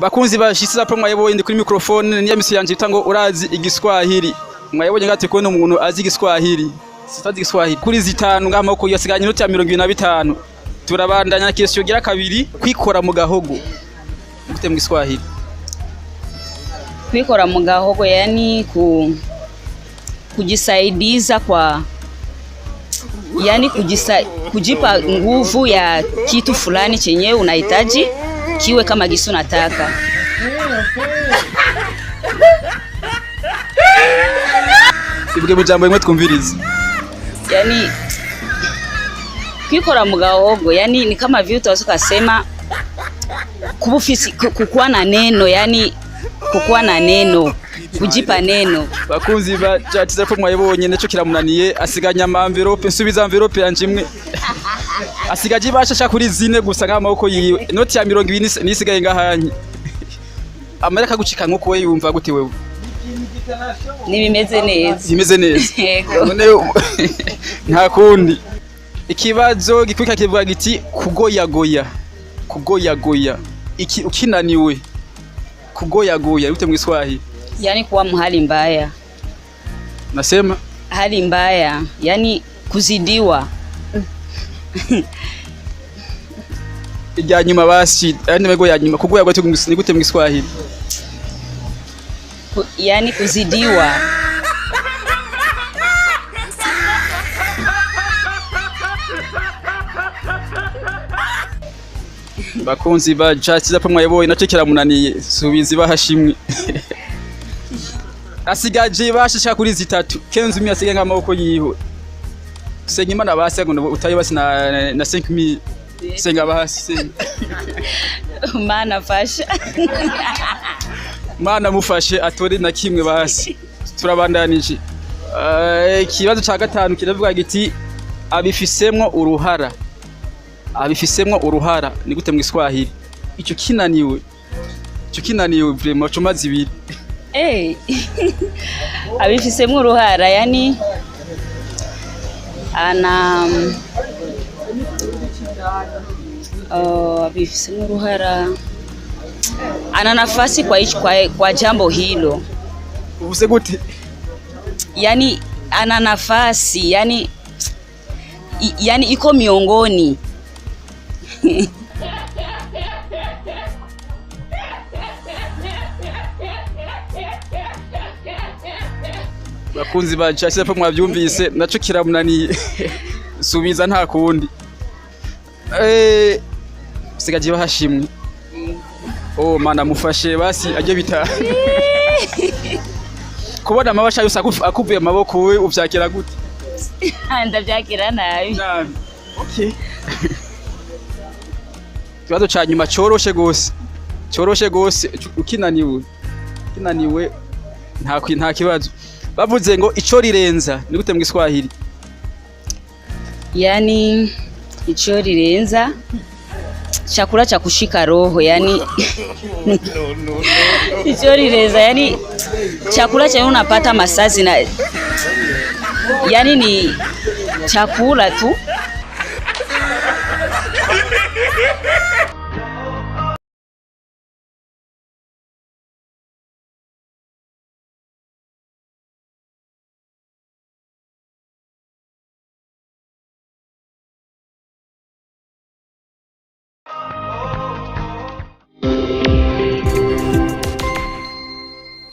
Bakunzi bashitse za promo yebo indi kuri microphone niya misi yanje itango urazi igiswahili. Mwayebonye ngate ko umuntu azi igiswahili. Sitazi igiswahili. Kuri zitanu ngamako yasiganye inota 25. Turabandanya kesyo gira kabiri kwikora mu gahogo. Gute mu giswahili? Kwikora mu gahogo yani kujisaidiza kwa yani kujipa nguvu ya kitu fulani chenye unahitaji kiwe kama gisu nataka. Ibuge mujambo imwe twumvirize. Yani kwikora mu gahogo yani ni kama vile utaweza kusema kukuwa na neno yani kukuwa na neno kujipa neno. Bakunzi ba chatiza ko mwayebonye neco kiramunaniye asiganya ama envelope nsubiza envelope yanje imwe asigaje bashasha kuri zine gusa ngamako yiwe inoti ya 20 nisigaye ngahanye amareka gucika nko we yumva gute wewe Nimeze neza none nta kundi ikibazo gikwika kivuga giti kugoyagoya iki ukinaniwe kugoyagoya ute mu Kiswahili yani kuwa mhali mbaya. Nasema hali mbaya yani kuzidiwa. Ijya nyuma basi yani mego ya nyuma kugoyagoya ni gute mu Kiswahili yani kuzidiwa. Bakunzi ba chatiza pamwe yeboye naco kiramunaniye subizi bahashimwe. Asigaje bashasha kuri zitatu kenzo mi asige ngamako yiwe. Senyimana basi ngo utaye basi na 5000 senga basi Mana fasha. Mana mufashe atore na kimwe basi. Turabandanije. Kibazo ca gatanu kiravuga giti abifisemwo uruhara ni gute mu Kiswahili ico kinaniwe vraiment choma zibiri abifisemwo uruhara yani abifisemwo uruhara ana nafasi kwa jambo hilo. Uvuse gute yani ana nafasi yani iko miongoni. Bakunzi ba chashira pa mwavyumvise naco kiramunaniye subiza nta kundi sigaje bahashimwe. Mana mufashe basi aje bita kubona amabasha yose akuvuye amaboko we uvyakira gute? Ndavyakira nabi. Okay. Kibazo ca nyuma coroshe gose ukinaniwe nta kibazo. Bavuze ngo ico rirenza ni gute mu Kiswahili? Yani ico rirenza chakula cha kushika roho yani ico rirenza yani chakula cha unapata masazi na yani ni chakula tu